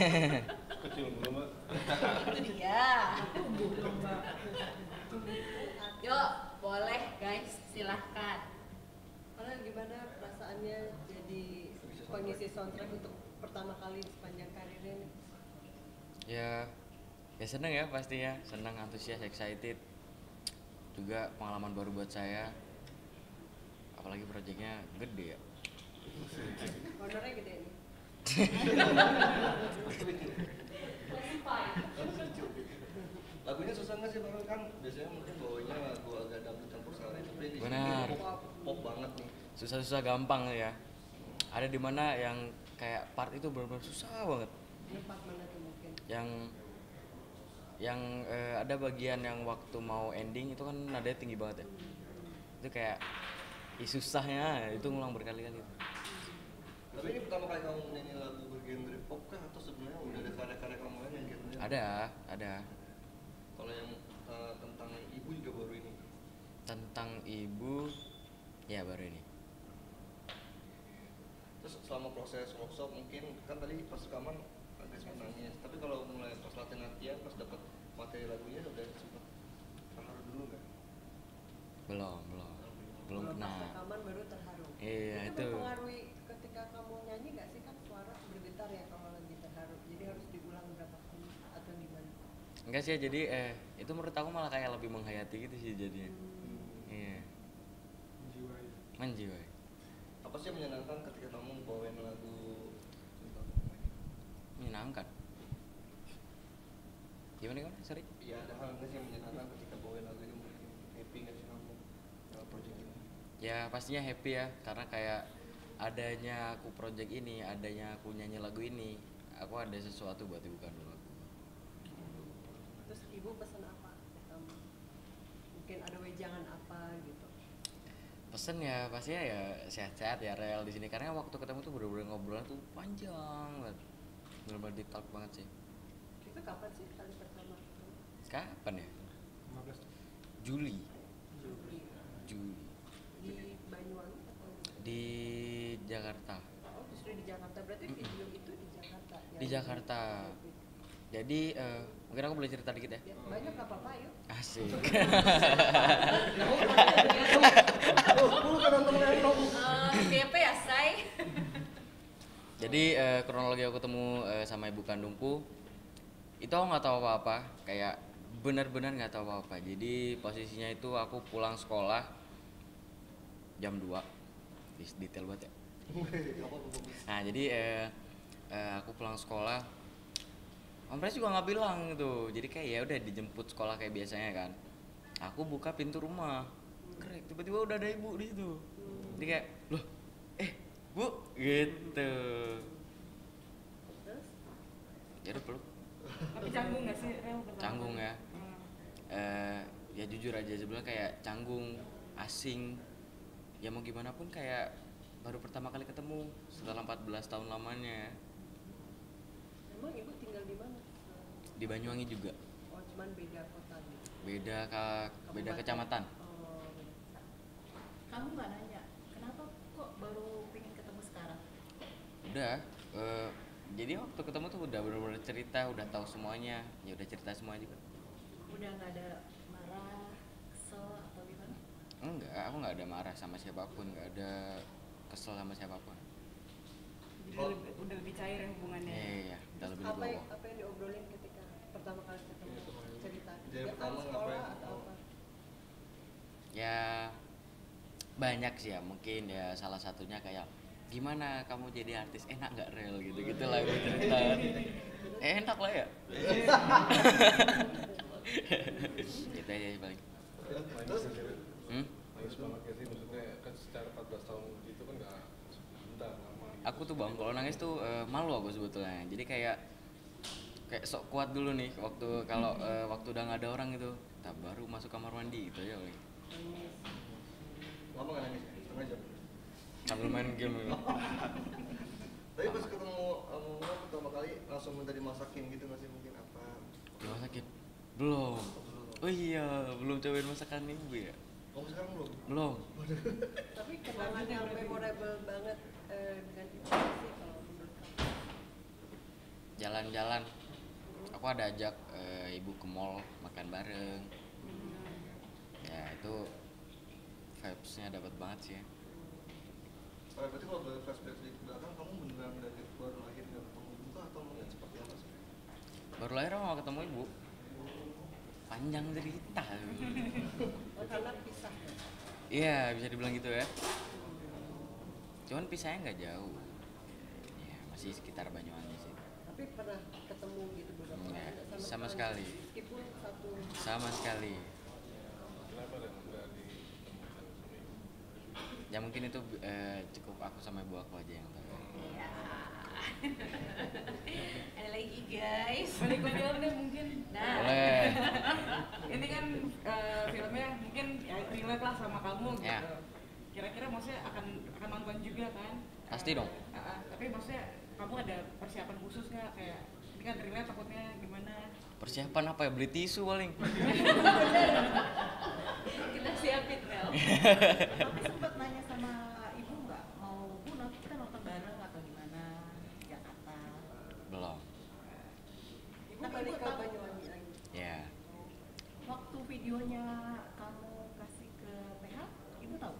Kecil belum, Mbak. Itu dia. Yuk, boleh guys, silahkan. Kalian gimana perasaannya jadi pengisi soundtrack untuk pertama kali di sepanjang karirnya nih? Ya seneng ya pastinya, seneng, antusias, excited. Juga pengalaman baru buat saya. Apalagi proyeknya gede ya. Honornya gede nih. Lagunya susah nggak sih Bang? Kan biasanya mungkin bawanya lagu agak dangdut campur sari, tapi di sini Benar. pop banget nih. Susah-susah gampang ya. Ada di mana yang kayak part itu benar-benar susah banget. Ini part mana tuh mungkin? Yang ada bagian yang waktu mau ending itu kan nadanya tinggi banget ya. Itu kayak susahnya itu ngulang berkali-kali. Tapi ini pertama kali kamu nyanyi lagu bergenre pop kah atau sebenarnya udah ada karya-karya kamu lain yang genrenya? Ada. Kalau yang tentang ibu juga baru ini. Tentang ibu ya baru ini. Terus selama proses workshop mungkin kan tadi pas rekaman agak sempat nangis. Tapi kalau mulai pas latihan pas dapat materi lagunya udah sempat terharu dulu nggak? Belum Pas pernah. rekaman baru terharu. Iya, itu. Mempengaruhi ketika kamu nyanyi nggak sih, kan suara bergetar ya kalau lagi terharu. Jadi harus diulang berapa kali atau gimana? Enggak sih ya, jadi itu menurut aku malah kayak lebih menghayati gitu sih jadinya. Iya. Menjiwai. Apa sih yang menyenangkan ketika kamu bawain lagu tentang Menyenangkan. Gimana? Sorry. iya ada hal nggak sih yang menyenangkan ketika bawain lagu itu mungkin happy nggak sih kamu dalam project ini? Ya pastinya happy ya, karena kayak adanya aku project ini, adanya aku nyanyi lagu ini, aku ada sesuatu buat ibu kandung aku. Terus ibu pesan apa ke kamu? Mungkin ada wejangan apa gitu? Pesen ya pastinya ya sehat-sehat ya Rel di sini, karena waktu ketemu tuh bener-bener ngobrolan tuh panjang banget, bener-bener deep talk banget sih. Itu kapan sih kali pertama ketemu? Kapan ya? 15. Juli. Di Banyuwangi atau Di Jakarta. oh justru di Jakarta, berarti video itu di Jakarta ya? Di Jakarta. Jadi mungkin aku boleh cerita dikit ya. Ya, banyak nggak apa-apa yuk. Asik. BP ya, say. Jadi kronologi aku ketemu sama ibu kandungku itu aku nggak tahu apa-apa, kayak benar-benar nggak tahu apa-apa. Jadi posisinya itu aku pulang sekolah jam 2, detail banget ya. Nah jadi aku pulang sekolah, Om Pres juga nggak bilang gitu. Jadi kayak ya udah dijemput sekolah kayak biasanya kan. Aku buka pintu rumah, krek, tiba-tiba udah ada ibu di situ. Jadi kayak loh, bu, gitu. Terus Ya udah peluk. Tapi canggung nggak sih Rel pertama? Canggung ya. Ya jujur aja sebenarnya kayak canggung, asing. Ya mau gimana pun kayak baru pertama kali ketemu setelah 14 tahun lamanya. emang ibu tinggal di mana? Di Banyuwangi juga. Oh cuman beda kota gitu. Beda Kabupaten. kecamatan. Oh, Kamu nggak nanya kenapa kok baru pengen ketemu sekarang? Udah jadi waktu ketemu tuh udah bener-bener cerita, udah tahu semuanya. Ya udah cerita semua juga. Udah nggak ada marah, kesel atau gimana? Enggak, aku nggak ada marah sama siapapun, nggak ada kesel sama siapapun. Jadi udah lebih cair ya hubungannya. Iya, udah lebih apa legowo. apa yang diobrolin ketika pertama kali ketemu? Cerita Jadi kegiatan pertama sekolah ngapain? atau apa? Ya banyak sih ya, mungkin ya salah satunya kayak gimana kamu jadi artis, enak nggak Rel, gitu lah gue cerita. Enak lah ya. Gitu aja sih paling. Terus Nangis banget gak sih, maksudnya kan secara 14 tahun itu kan gak sebentar lama. Aku tuh bang, kalau nangis tuh malu aku sebetulnya. Jadi kayak sok kuat dulu nih waktu kalau waktu udah nggak ada orang gitu, tak baru masuk kamar mandi gitu ya. lama nggak nangis? Setengah jam. Sambil main game gitu. Tapi pas ketemu Muna pertama kali langsung minta dimasakin gitu nggak sih mungkin apa? Dimasakin? Belum. Oh iya, belum cobain masakan ibu ya? Kamu sekarang belum? Belum. Tapi kenangan yang memorable banget dengan itu apa sih kalau menurut kamu? jalan-jalan. Aku ada ajak ibu ke mall makan bareng. Ya itu vibes-nya dapat banget sih ya. Berarti kalau boleh flashback di belakang, kamu beneran dari baru lahir nggak ketemu ibu kah atau melihat seperti apa sih? Baru lahir aku gak ketemu ibu. Panjang cerita. Karena pisah. Iya, bisa dibilang gitu ya. Cuman pisahnya nggak jauh. Ya, masih sekitar Banyuwangi sih. Tapi pernah ketemu gitu beberapa Enggak, kali? sama sekali. Meskipun satu. Sama sekali. Kenapa dan nggak ditemukan sama ibu? Ya mungkin itu cukup aku sama ibu aku aja yang tahu. Ya. Ada lagi guys. Balik ke film deh mungkin. Nah. Boleh. Ini kan filmnya mungkin ya relate lah sama kamu gitu. Ya. Kira-kira maksudnya akan nonton juga kan? Pasti dong. Tapi maksudnya kamu ada persiapan khusus nggak kayak ini kan relate takutnya gimana? Persiapan apa ya? Beli tisu paling. Kita siapin Mel. Tapi sempat nanya sama ibu nggak mau bu nanti kita nonton bareng atau gimana di Jakarta? Belum. Kita balik ke Banyuwangi lagi. Ya. Waktu videonya kamu kasih ke PH, ibu tahu?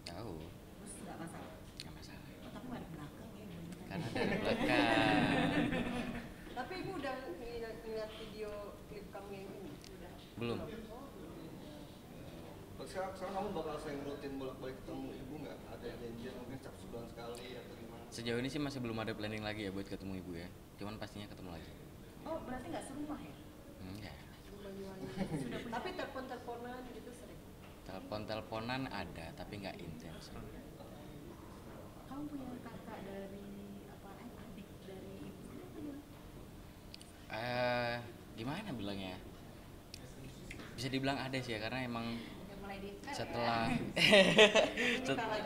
Tahu. Terus nggak masalah? Nggak masalah. Oh, tapi nggak ada belakang ya bener. Karena dari belakang. Tapi ibu udah ngeliat video klip kamu yang ini? Udah. Belum. Sekarang kamu bakal sering rutin bolak-balik ketemu ibu nggak? Ada janjian mungkin setiap sebulan sekali atau gimana? Sejauh ini sih masih belum ada planning lagi ya buat ketemu ibu ya. Cuman pastinya ketemu lagi. Oh berarti nggak serumah ya? Enggak. Banyuwangi. Tapi telepon-teleponan gitu sering. Telepon-teleponan ada tapi nggak intens. Kamu punya kakak dari apa? Adik dari ibu? Apa gimana? Gimana bilangnya? Bisa dibilang ada sih ya karena emang Udah mulai detail. setelah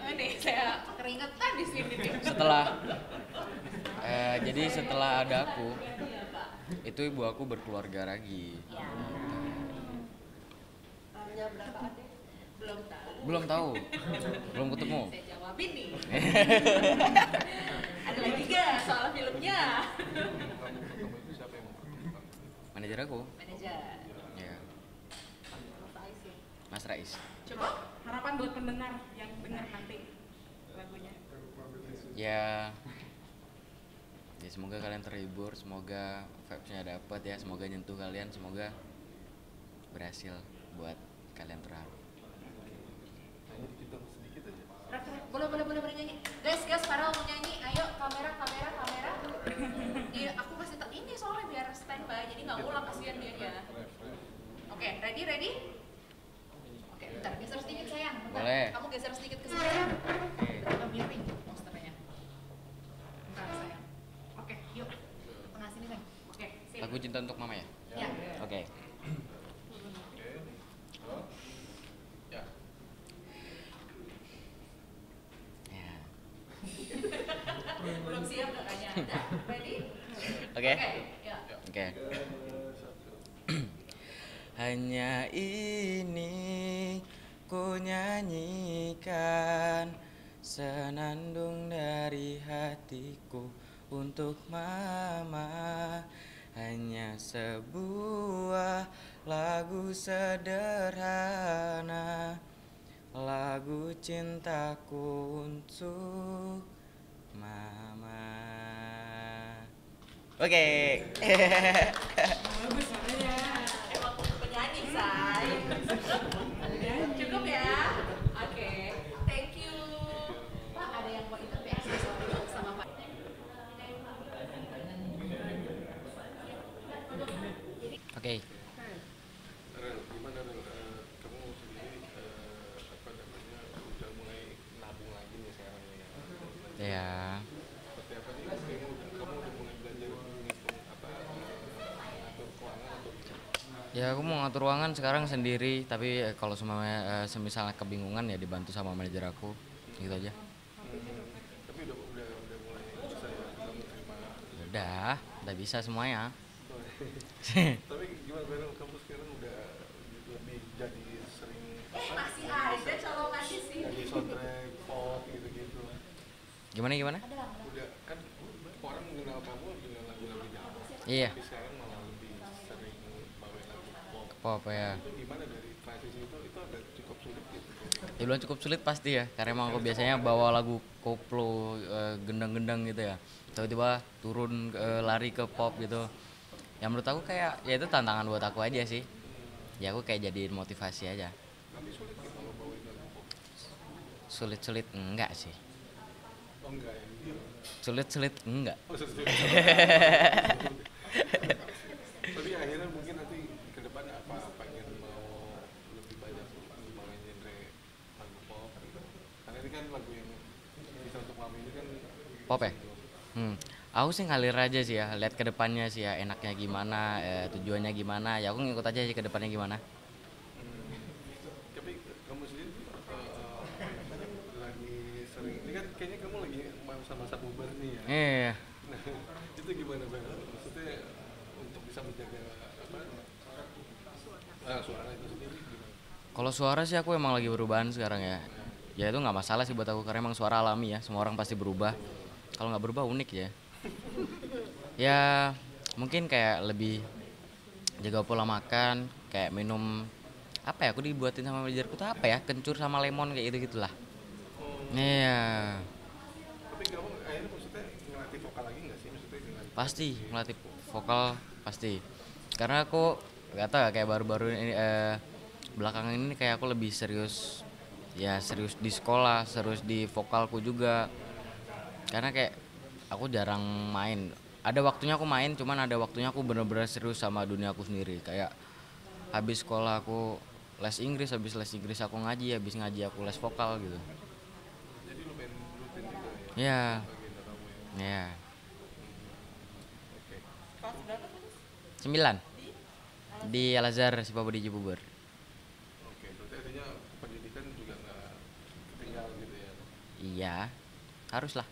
Oh, nih saya keringetan di sini nih. jadi setelah ada aku Iya, Pak. itu ibu aku berkeluarga lagi. Ya. Punya berapa adik? Belum tahu. Belum tahu. Belum ketemu. Saya jawabin nih. Ada lagi gak soal filmnya? Kamu ketemu itu siapa yang mempertemukan? Manajer aku. Manajer. Ya, Mas Ais ya? Mas Rais. Coba. Harapan buat pendengar yang dengar nanti lagunya. Ya semoga kalian terhibur, semoga vibes-nya dapet ya, semoga nyentuh kalian, semoga berhasil buat kalian terharu. Nyanyi dikit dong, sedikit aja. Boleh nyanyi. Guys, Farel mau nyanyi. Ayo, kamera. Iya, aku kasih tak ini soalnya biar standby, jadi nggak ulang kasihan dia ya. Oke, ready? Oke, bentar, geser sedikit sayang. Bentar. Boleh. Kamu geser sedikit ke sini. Agak miring posternya. Bentar sayang. Oke, yuk. Tengah sini sayang. Oke, sini. Lagu Cinta Untuk Mama ya? Ya. Oke. Oke. Halo. Ya. Ya. Belum siap kakaknya. Nah, ready? Oke. Ya. Oke. Hanya ini ku nyanyikan senandung dari hatiku untuk mama. Hanya sebuah lagu sederhana, lagu cintaku untuk mama. Oke. Bagus suaranya. Emang penyanyi, say. Cukup ya? Oke. Thank you. Pak, ada yang mau interview aksesoris sama Pak? Oke. Rel, gimana Rel? Kamu sendiri apa namanya udah mulai nabung lagi nih sekarang nih ya? Ya. Seperti apa nih? Kayaknya kamu udah mulai belajar ngitung apa ngatur keuangan atau Ya aku mau ngatur ruangan sekarang sendiri, tapi kalau semisalnya kebingungan ya dibantu sama manajer aku, gitu aja. tapi udah mulai bisa ya kamu terima. Udah bisa semuanya. Tapi gimana Rel? Kamu sekarang udah lebih jadi sering Masih ada colongannya sih. jadi soundtrack pop gitu-gitu. Gimana? Ada lah. Udah kan orang mengenal kamu dengan lagu-lagu Jawa. Iya. Tapi sekarang malah lebih sering bawain lagu pop. Pop ya. Itu gimana dari transisi itu ada cukup sulit gitu. Dibilang cukup sulit pasti ya, karena emang aku biasanya bawa lagu koplo gendang-gendang gitu ya. Tiba-tiba turun lari ke pop gitu. Yang menurut aku kayak ya itu tantangan buat aku aja sih. Ya aku kayak jadiin motivasi aja. Tapi sulit gitu kalau bawain lagu pop. Sulit-sulit enggak sih. Oh enggak ya? Iya. Sulit-sulit enggak. Oh sulit. Tapi akhirnya mungkin nanti ke depan apa pengen mau lebih banyak bawain genre lagu pop gitu. Karena ini kan lagu yang bisa untuk mami ini kan Pop ya? Aku sih ngalir aja sih ya, lihat ke depannya sih ya, enaknya gimana, tujuannya gimana, ya aku ngikut aja sih ke depannya gimana. Tapi kamu sendiri lagi sering ini kan kayaknya kamu lagi masa-masa puber nih ya. Iya. Nah, itu gimana Bang? Maksudnya untuk bisa menjaga apa? Suara itu sendiri gimana? Kalau suara sih aku emang lagi perubahan sekarang ya. Ya itu nggak masalah sih buat aku karena emang suara alami ya, semua orang pasti berubah. Kalau nggak berubah unik ya. Ya mungkin kayak lebih jaga pola makan, kayak minum apa ya? Aku dibuatin sama manajerku tuh apa ya? Kencur sama lemon kayak gitu gitulah. Iya. Tapi kamu akhirnya maksudnya ngelatih vokal lagi nggak sih? Maksudnya dengan Pasti ngelatih vokal pasti. Karena aku nggak tahu ya kayak baru-baru ini belakangan ini kayak aku lebih serius ya serius di sekolah, serius di vokalku juga. Karena kayak aku jarang main. Ada waktunya aku main, cuman ada waktunya aku bener-bener serius sama dunia aku sendiri. Kayak habis sekolah aku les Inggris, habis les Inggris aku ngaji, habis ngaji aku les vokal gitu. jadi lu pengen rutin juga ya Ya, agenda kamu ya. ya. Oke. Kelas berapa tuh? 9 di Al Azhar Sipabudi Cibubur. Oke, berarti artinya pendidikan juga nggak ketinggal gitu ya. Iya, haruslah.